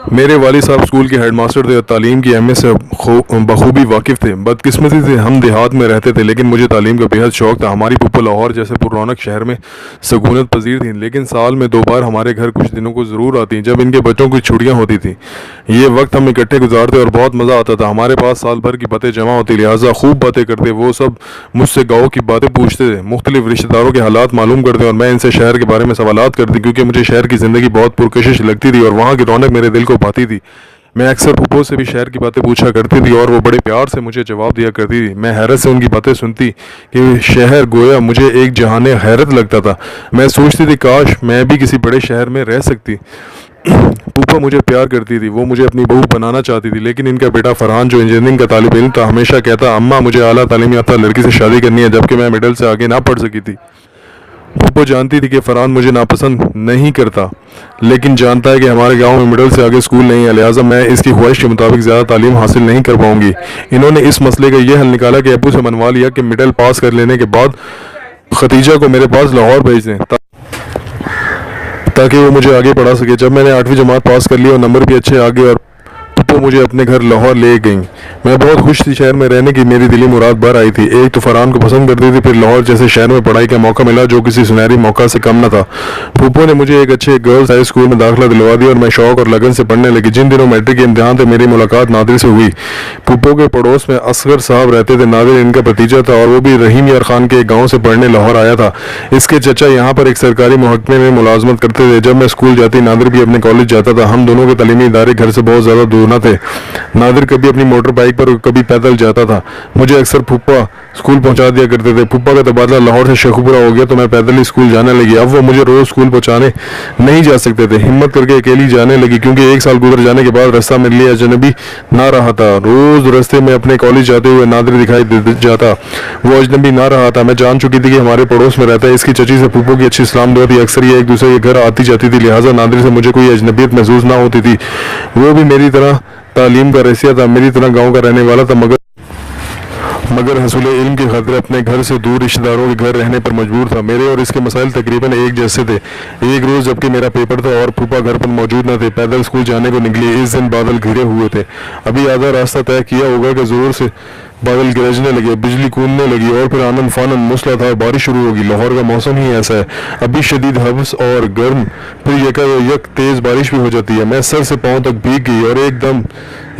मेरे वालिद साहब स्कूल के हेडमास्टर थे और तालीम की अहमियत से बखूबी वाकिफ़ थे। बदकिस्मती से हम देहात में रहते थे, लेकिन मुझे तालीम का बेहद शौक़ था। हमारी पुप्पो लाहौर जैसे पुररौनक शहर में सकूनत पजीर थीं, लेकिन साल में 2 बार हमारे घर कुछ दिनों को ज़रूर आती, जब इनके बच्चों की छुट्टियाँ होती थीं। ये वक्त हम इकट्ठे गुजारते और बहुत मज़ा आता था। हमारे पास साल भर की बातें जमा होती, लिहाजा खूब बातें करते। वो सब मुझसे गाँव की बातें पूछते थे, मुख्तलिफ रिश्तेदारों के हालात मालूम करते और मैं इनसे शहर के बारे में सवालात करती, क्योंकि मुझे शहर की ज़िंदगी बहुत पुरकशिश लगती थी और वहाँ की रौनक मेरे दिल को भाती थी। मैं अक्सर फूफो से भी शहर की बातें पूछा करती थी और वो बड़े प्यार से मुझे जवाब दिया करती थी। मैं हैरत से उनकी बातें सुनती कि शहर गोया मुझे एक जहाने हैरत लगता था। मैं सोचती थी काश मैं भी किसी बड़े शहर में रह सकती। फूफा मुझे प्यार करती थी, वो मुझे अपनी बहू बनाना चाहती थी, लेकिन इनका बेटा फरहान जो इंजीनियरिंग का तालिब इल्म था हमेशा कहता अम्मा मुझे आला तालीम याफ्ता लड़की से शादी करनी है, जबकि मैं मिडिल से आगे ना पढ़ सकी थी। फूफो जानती थी कि फरहान मुझे नापसंद नहीं करता, लेकिन जानता है कि हमारे गांव में मिडिल से आगे स्कूल नहीं है, लिहाजा मैं इसकी ख्वाहिश के मुताबिक ज़्यादा तालीम हासिल नहीं कर पाऊंगी। इन्होंने इस मसले का यह हल निकाला कि अबू से मनवा लिया कि मिडिल पास कर लेने के बाद खतीजा को मेरे पास लाहौर भेज दें ताकि वो मुझे आगे पढ़ा सके। जब मैंने 8वीं जमात पास कर ली और नंबर भी अच्छे आ गए और तो मुझे अपने घर लाहौर ले गई। मैं बहुत खुश थी, शहर में रहने की मेरी दिली मुराद भर आई थी। एक तो फरहान को पसंद करती थी, फिर लाहौर जैसे शहर में पढ़ाई का मौका मिला जो किसी सुनहरी मौका से कम न था। फूफो ने मुझे एक अच्छे गर्ल्स हाई स्कूल में दाखिला दिलवा दिया और मैं शौक और लगन से पढ़ने लगी। जिन दिनों मैट्रिक के इम्तिहान थे मेरी मुलाकात नादिर से हुई। फूफो के पड़ोस में असगर साहब रहते थे। नादिर इनका भतीजा था और वो भी रहीम यार खान के गाँव से पढ़ने लाहौर आया था। इसके चचा यहाँ पर एक सरकारी महकमे में मुलाजमत करते थे। जब मैं स्कूल जाती नादिर भी अपने कॉलेज जाता था। हम दोनों के तालीमी इदारे घर से बहुत ज़्यादा दूर न थे। नादिर कभी अपनी मोटर बाइक पर कभी पैदल जाता था। मुझे अक्सर फूफा स्कूल पहुंचा दिया करते थे। फूफा का तबादला लाहौर से शेखुपुरा हो गया तो मैं पैदल ही स्कूल जाने लगी। अब वो मुझे रोज़ स्कूल पहुंचाने नहीं जा सकते थे। हिम्मत करके अकेली जाने लगी, क्योंकि 1 साल गुजर जाने के बाद रास्ता मेरे लिए अजनबी ना रहा था। रोज़ रास्ते में अपने कॉलेज जाते हुए नादिर दिखाई जाता, वो अजनबी ना रहा था। मैं जान चुकी थी कि हमारे पड़ोस में रहता है। इसकी चची से फूफो की अच्छी सलाम दुआ थी। अक्सर ये एक दूसरे के घर आती जाती थी, लिहाजा नादिर से मुझे कोई अजनबियत महसूस ना होती थी। वो भी मेरी तरह तालीम का रसिया था, मेरी तरह गांव का रहने वाला था, मगर हसूल इल्म की खातिर अपने घर से दूर रिश्तेदारों के घर रहने पर मजबूर था। मेरे और इसके मसाइल तकरीबन एक जैसे थे। एक रोज़ जबकि मेरा पेपर था और फूफा घर पर मौजूद न थे, पैदल स्कूल जाने को निकली। इस दिन बादल घिरे हुए थे। अभी आधा रास्ता तय किया होगा कि ज़ोर से बादल गरजने लगे, बिजली कूदने लगी और फिर आनंद फानन मूसलाधार बारिश शुरू होगी। लाहौर का मौसम ही ऐसा है, अभी शदीद हब्स और गर्म, फिर यक तेज़ बारिश भी हो जाती है। मैं सर से पाँव तक भीग गई और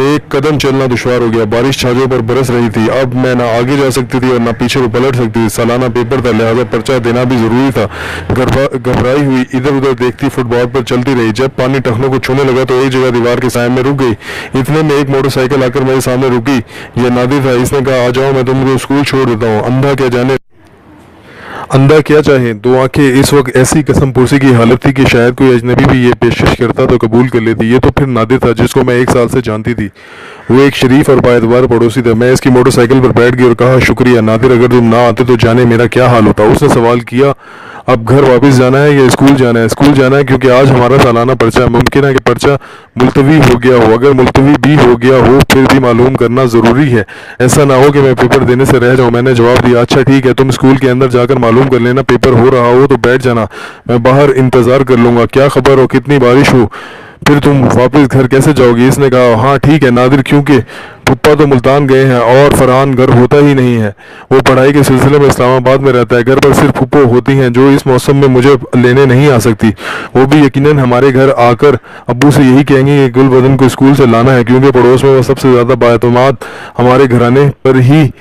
एक कदम चलना दुश्वार हो गया। बारिश छाजों पर बरस रही थी। अब मैं ना आगे जा सकती थी और ना पीछे को पलट सकती थी। सालाना पेपर था, लिहाजा पर्चा देना भी ज़रूरी था। घबराई हुई इधर उधर देखती फुटपाथ पर चलती रही। जब पानी टखनों को छूने लगा तो एक जगह दीवार के साए में रुक गई। इतने में एक मोटरसाइकिल आकर मेरे सामने रुकी। यह नादिर था। इसने कहा, आ जाओ, मैं तुमको स्कूल छोड़ देता हूँ। अंधा क्या चाहे, दो आंखें। इस वक्त ऐसी कसम पुरसी की हालत थी कि शायद कोई अजनबी भी ये पेशकश करता तो कबूल कर लेती। ये तो फिर नादिर था जिसको मैं 1 साल से जानती थी। वो एक शरीफ और बाएतबार पड़ोसी था। मैं इसकी मोटरसाइकिल पर बैठ गई और कहा, शुक्रिया नादिर, अगर तुम ना आते तो जाने मेरा क्या हाल होता। उसने सवाल किया, अब घर वापस जाना है या स्कूल जाना है? स्कूल जाना है, क्योंकि आज हमारा सालाना पर्चा है। मुमकिन है कि पर्चा मुलतवी हो गया हो। अगर मुलतवी भी हो गया हो फिर भी मालूम करना ज़रूरी है, ऐसा ना हो कि मैं पेपर देने से रह जाऊँ। मैंने जवाब दिया, अच्छा ठीक है, तुम स्कूल के अंदर जाकर मालूम कर लेना। पेपर हो रहा हो तो बैठ जाना, मैं बाहर इंतज़ार कर लूँगा। क्या खबर हो कितनी बारिश हो, फिर तुम वापस घर कैसे जाओगी? इसने कहा, हाँ ठीक है नादिर, क्योंकि पप्पा तो मुल्तान गए हैं और फरहान घर होता ही नहीं है। वो पढ़ाई के सिलसिले में इस्लामाबाद में रहता है। घर पर सिर्फ फूफो होती हैं जो इस मौसम में मुझे लेने नहीं आ सकती। वो भी यकीनन हमारे घर आकर अब्बू से यही कहेंगे कि गुलबदन को स्कूल से लाना है, क्योंकि पड़ोस में वो सबसे ज़्यादा बाएतमाद हमारे घराने पर ही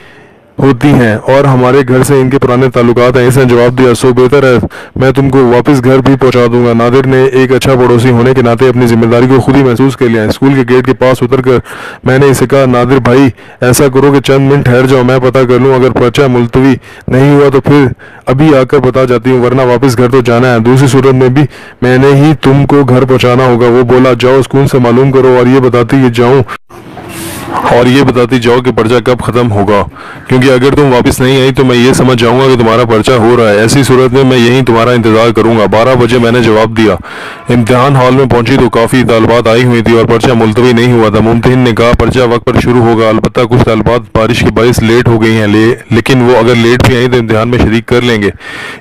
होती हैं और हमारे घर से इनके पुराने ताल्लुकात हैं। इसने जवाब दिया, सो बेहतर है, मैं तुमको वापस घर भी पहुंचा दूंगा। नादिर ने एक अच्छा पड़ोसी होने के नाते अपनी जिम्मेदारी को खुद ही महसूस कर लिया। स्कूल के गेट के पास उतरकर मैंने इसे कहा, नादिर भाई ऐसा करो कि चंद मिनट ठहर जाओ, मैं पता कर लूँ। अगर पर्चा मुलतवी नहीं हुआ तो फिर अभी आकर बता जाती हूँ, वरना वापस घर तो जाना है। दूसरी सूरत में भी मैंने ही तुमको घर पहुँचाना होगा। वो बोला, जाओ स्कूल से मालूम करो और ये बताती जाओ कि पर्चा कब ख़त्म होगा, क्योंकि अगर तुम वापस नहीं आई तो मैं ये समझ जाऊंगा कि तुम्हारा पर्चा हो रहा है। ऐसी सूरत में मैं यहीं तुम्हारा इंतज़ार करूंगा। 12 बजे मैंने जवाब दिया। इम्तिहान हॉल में पहुंची तो काफ़ी तालबात आई हुई थी और पर्चा मुलतवी नहीं हुआ था। मुमतहिन ने कहा, पर्चा वक्त पर शुरू होगा, अलबत्ता कुछ तालबात बारिश के बायस लेट हो गई हैं, लेकिन वो अगर लेट भी आई तो इम्तिहान में शरीक कर लेंगे।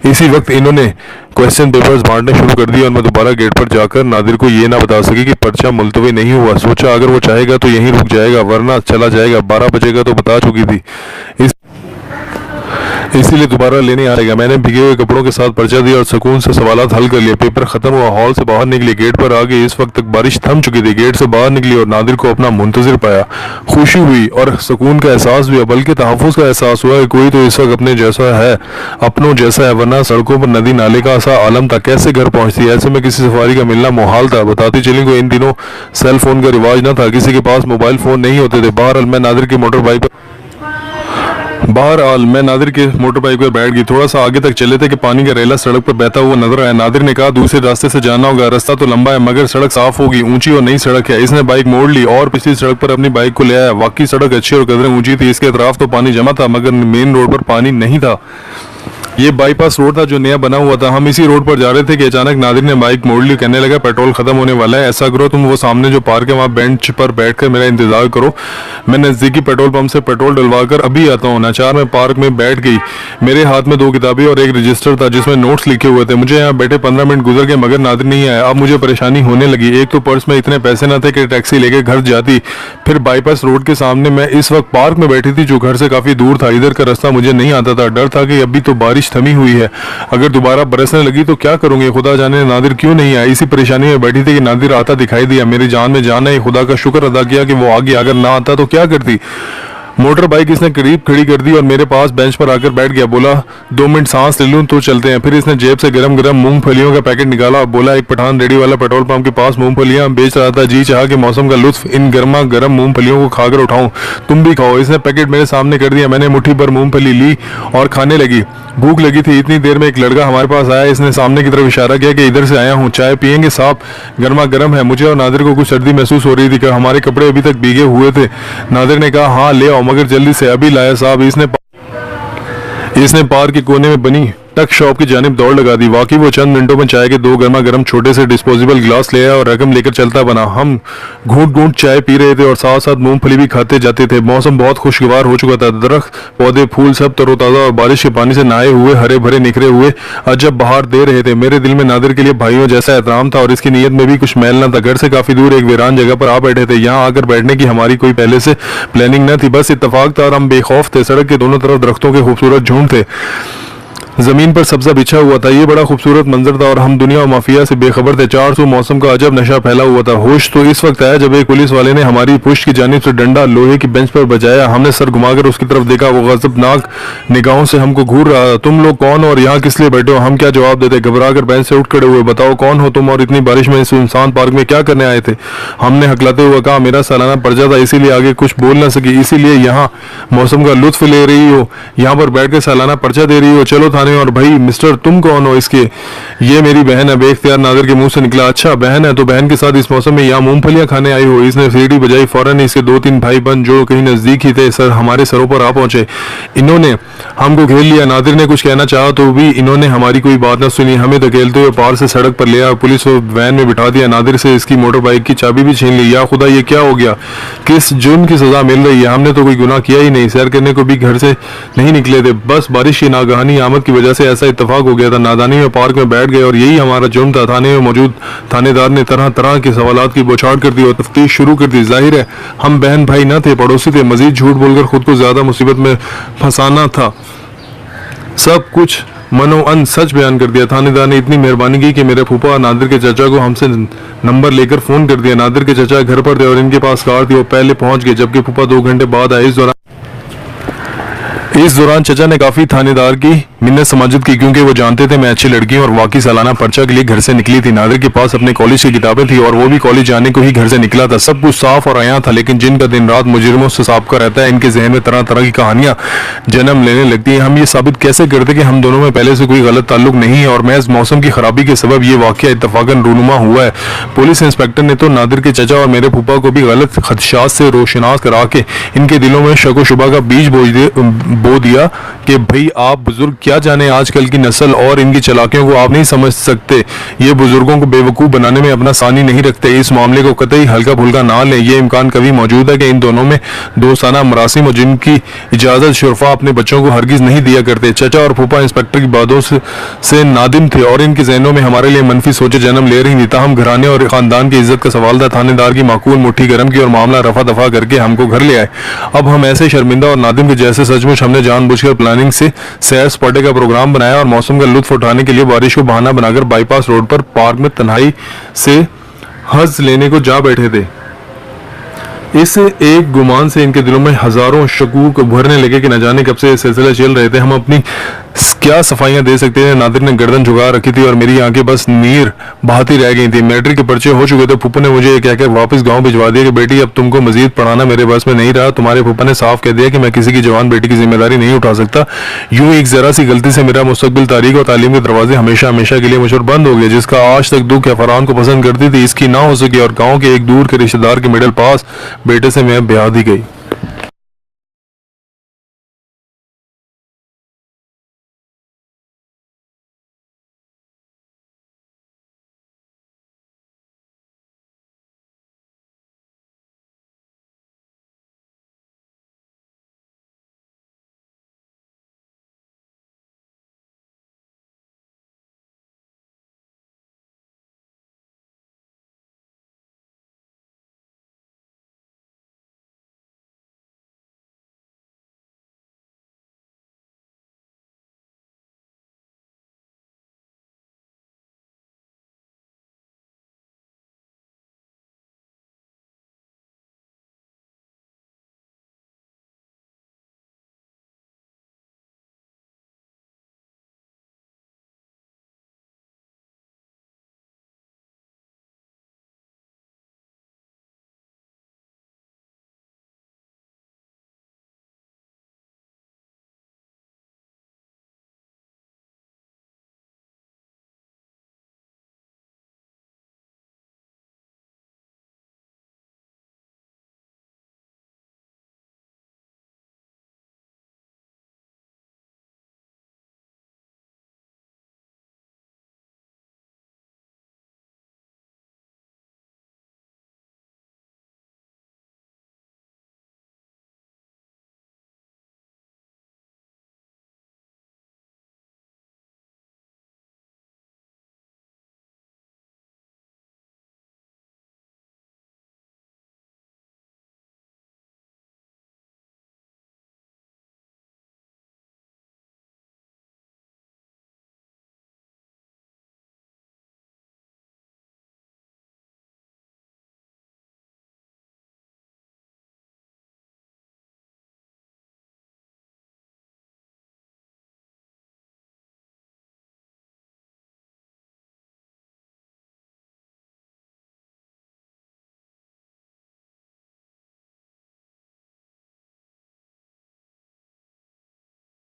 इसी वक्त इन्होंने क्वेश्चन पेपर्स बांटने शुरू कर दिए और मैं दोबारा गेट पर जाकर नादिर को ये ना बता सकी कि पर्चा मुलतवी नहीं हुआ। सोचा अगर वो चाहेगा तो यहीं रुक जाएगा, वरना चला जाएगा। 12 बजेगा तो बता चुकी थी, इसीलिए दोबारा लेने आएगा। मैंने भीगे हुए कपड़ों के साथ पर्चा दिया और सुकून से सवालात हल कर लिए। पेपर खत्म हुआ, हॉल से बाहर निकली, गेट पर आ गई। इस वक्त तक बारिश थम चुकी थी। गेट से बाहर निकली और नादिर को अपना मुंतजिर पाया। खुशी हुई और सुकून का एहसास हुआ, बल्कि तहफ़्फ़ुज़ का एहसास हुआ कि कोई तो इस वक्त अपने जैसा है, अपनों जैसा है, वरना सड़कों पर नदी नाले का सा आलम था। कैसे घर पहुंचती? ऐसे में किसी सफारी का मिलना मुहाल था। बताती चली को इन दिनों सेल फोन का रिवाज न था, किसी के पास मोबाइल फोन नहीं होते थे। बहरहाल मैं नादिर के मोटर बाइक पर बैठ गई। थोड़ा सा आगे तक चले थे कि पानी का रेला सड़क पर बहता हुआ नजर आया। नादिर ने कहा दूसरे रास्ते से जाना होगा, रास्ता तो लंबा है मगर सड़क साफ होगी, ऊंची और नई सड़क है। इसने बाइक मोड़ ली और पिछली सड़क पर अपनी बाइक को ले आया। वाकई सड़क अच्छी और कदरें ऊंची थी। इसके अतराफ तो पानी जमा था मगर मेन रोड पर पानी नहीं था। ये बाईपास रोड था जो नया बना हुआ था। हम इसी रोड पर जा रहे थे कि अचानक नादिर ने बाइक मोड़ ली। कहने लगा पेट्रोल खत्म होने वाला है, ऐसा करो तुम वो सामने जो पार्क है वहाँ बेंच पर बैठकर मेरा इंतजार करो, मैं नज़दीकी पेट्रोल पंप से पेट्रोल डलवा कर अभी आता हूँ। नाचार में पार्क में बैठ गई। मेरे हाथ में 2 किताबें और एक रजिस्टर था जिसमें नोट्स लिखे हुए थे। मुझे यहाँ बैठे 15 मिनट गुजर गए मगर नादिर नहीं आया। अब मुझे परेशानी होने लगी। एक तो पर्स में इतने पैसे न थे कि टैक्सी लेके घर जाती, फिर बाईपास रोड के सामने मैं इस वक्त पार्क में बैठी थी जो घर से काफ़ी दूर था। इधर का रास्ता मुझे नहीं आता था। डर था कि अभी तो बारिश थमी हुई है, अगर दोबारा बरसने लगी तो क्या करूंगी। खुदा जाने नादिर क्यों नहीं आया। इसी परेशानी में बैठी थी कि नादिर आता दिखाई दिया। मेरी जान में जान है। खुदा का शुक्र अदा किया कि वो आ गया, अगर ना आता तो क्या करती। मोटर बाइक इसने करीब खड़ी कर दी और मेरे पास बेंच पर आकर बैठ गया। बोला 2 मिनट सांस ले लूं तो चलते हैं। फिर इसने जेब से गरम गरम मूंगफलियों का पैकेट निकाला और बोला एक पठान रेडी वाला पेट्रोल पंप के पास मूंगफलियां बेच रहा था। जी चाहा कि मौसम का लुत्फ इन गर्मा गर्म मूंगफलियों को खाकर उठाऊं, तुम भी खाओ। इसने पैकेट मेरे सामने कर दिया। मैंने मुट्ठी भर मूंगफली ली और खाने लगी। भूख लगी थी। इतनी देर में एक लड़का हमारे पास आया। इसने सामने की तरफ इशारा किया कि इधर से आया हूँ, चाय पियेंगे साहब, गर्मा गर्म है। मुझे और नादिर को कुछ सर्दी महसूस हो रही थी कि हमारे कपड़े अभी तक भीगे हुए थे। नादिर ने कहा हाँ ले आओ मगर जल्दी से, अभी लाया साहब। इसने पार्क के कोने में बनी टक शॉप की जानिब दौड़ लगा दी। वाकई वो चंद मिनटों में चाय के 2 गर्मा गर्म छोटे से डिस्पोजेबल ग्लास ले आया और रकम लेकर चलता बना। हम घूंट घूंट चाय पी रहे थे और साथ साथ मूंगफली भी खाते जाते थे। मौसम बहुत खुशगवार हो चुका था। दरख्त पौधे फूल सब तरोताजा और बारिश के पानी से नहाए हुए हरे भरे निखरे हुए अजब बहार दे रहे थे। मेरे दिल में नादिर के लिए भाइयों जैसा एहतराम था और इसकी नीयत में भी कुछ मैल न था। घर से काफी दूर एक वीरान जगह पर आ बैठे थे। यहाँ आकर बैठने की हमारी कोई पहले से प्लानिंग न थी, बस इत्तेफाक था और हम बेखौफ थे। सड़क के दोनों तरफ दरख्तों के खूबसूरत झुंड थे। जमीन पर सब्जा बिछा हुआ था। ये बड़ा खूबसूरत मंजर था और हम दुनिया और माफिया से बेखबर थे। 400 मौसम का अजब नशा फैला हुआ था। होश तो इस वक्त आया जब एक पुलिस वाले ने हमारी पुश्त की जानिब से डंडा लोहे की बेंच पर बजाया। हमने सर घुमाकर उसकी तरफ देखा। वो गजबनाक निगाहों से हमको घूर रहा था। तुम लोग कौन हो और यहाँ किस लिए बैठे हो? हम क्या जवाब देते? घबरा कर बेंच से उठ खड़े हुए। बताओ कौन हो तुम और इतनी बारिश में इस सुनसान पार्क में क्या करने आए थे? हमने हकलाते हुए कहा मेरा सालाना पर्चा था, इसीलिए आगे कुछ बोल न सकी। इसीलिए यहाँ मौसम का लुत्फ ले रही हो, यहाँ पर बैठ कर सालाना पर्चा दे रही हो। चलो थाने। और भाई मिस्टर तुम कौन हो? इसके ये मेरी बहन है। बेख्तियार नादिर के मुंह से निकला अच्छा बहन है, तो बहन के साथ इस मौसम में यहाँ मूंगफलियां खाने आई हो? इसने सीढ़ी बजाई। फौरन इसके 2-3 भाई बंद जो कहीं नजदीक ही थे सर हमारे सरों पर आ पहुंचे। इन्होंने हमको घेर लिया। नादिर ने कुछ कहना चाहा तो भी इन्होंने हमारी कोई बात न सुनी। हमें धकेलते हुए पार से सड़क पर ले आया। पुलिस को वैन में बिठा दिया। नादिर से इसकी मोटर बाइक की चाबी भी छीन ली। या खुदा ये क्या हो गया? किस जुर्म की सजा मिल रही है? हमने तो कोई गुनाह किया ही नहीं। सैर करने को भी घर से नहीं निकले थे, बस बारिश की नागहानी आमद की वजह से ऐसा इत्तेफाक हो गया था। नादानी में पार्क में बैठ गए और यही हमारा जुर्म था। थाने में मौजूद थानेदार ने तरह तरह के सवालात की बौछार कर दी और तफ्तीश शुरू कर दी। जाहिर है हम बहन भाई न थे, पड़ोसी थे। मजीद झूठ बोलकर खुद को ज्यादा मुसीबत में फंसाना था। सब कुछ मनोअन सच बयान कर दिया। थानेदार ने इतनी मेहरबानी की कि मेरे फूफा नादिर के चाचा को हमसे नंबर लेकर फोन कर दिया। नादिर के चाचा घर पर थे और इनके पास कार थी। वो पहले पहुंच गए जबकि फूफा 2 घंटे बाद आए। इस दौरान चचा ने काफी थानेदार की मिन्नत समाजत की क्योंकि वो जानते थे मैं अच्छी लड़की हूं और वाकई सालाना पर्चा के लिए घर से निकली थी। नादिर के पास अपने कॉलेज की किताबें थी और वो भी कॉलेज जाने को ही घर से निकला था। सब कुछ साफ और आया था, लेकिन जिनका दिन रात मुजरिमों से साबका रहता है इनके जहन में तरह तरह की कहानियां जन्म लेने लगती हैं। हम ये साबित कैसे करते कि हम दोनों में पहले से कोई गलत ताल्लुक नहीं है और महज मौसम की खराबी के सबब ये वाकया इत्तफाकन रूनुमा हुआ है। पुलिस इंस्पेक्टर ने तो नादिर के चचा और मेरे फूफा को भी गलत खदशात से रोशनास करा के इनके दिलों में शक व शुबा का बीज बो दिया कि भाई आप बुजुर्ग क्या जाने आजकल की नस्ल और इनकी चालाकियों को आप नहीं समझ सकते, ये बुजुर्गों को बेवकूफ़ बनाने में अपना सानी नहीं रखते, इस मामले को कतई हल्का फुल्का ना लें। ये इम्कान कभी मौजूद है कि इन दोनों में दोस्ताना मरासिम और जिनकी इजाज़त शुरफा अपने बच्चों को हरगिज़ नहीं दिया करते। चचा और फूफा इंस्पेक्टर की बातों से नादिम थे और इनके जहनों में हमारे लिए मनफी सोचे जन्म ले रही थी। ताहम घराने और ख़ानदान की इज्जत का सवाल था। थानेदार की माकूल मुट्ठी गर्म की और मामला रफा दफा करके हमको घर ले आए। अब हम ऐसे शर्मिंदा और नादिम के जैसे सचमुच हमने जानबूझकर प्लानिंग से सैर सपाटे का प्रोग्राम बनाया और मौसम का लुत्फ उठाने के लिए बारिश को बहाना बनाकर बाईपास रोड पर पार्क में तन्हाई से हज लेने को जा बैठे थे। इस एक गुमान से इनके दिलों में हजारों शकूक उभरने लगे कि न जाने कब से ये सिलसिला चल रहे थे। हम अपनी क्या सफाइयां दे सकते थे। नादिर ने गर्दन झुका रखी थी और मेरी आंखें बस नीर बहाती रह गई थी। मैट्रिक के पर्चे हो चुके थे। फूफा ने मुझे कहकर वापस गांव भिजवा दिया कि बेटी अब तुमको मजीद पढ़ाना मेरे बस में नहीं रहा। तुम्हारे फूफा ने साफ कह दिया कि मैं किसी की जवान बेटी की जिम्मेदारी नहीं उठा सकता। यूं एक जरा सी गलती से मेरा मुस्तकबिल तारीख और तालीम के दरवाजे हमेशा हमेशा के लिए मुझ पर बंद हो गए। जिसका आज तक दुख या फरहान को पसंद करती थी, इसकी ना हो सकी और गाँव के एक दूर के रिश्तेदार के मिडिल पास बेटे से मैं ब्याह दी गई।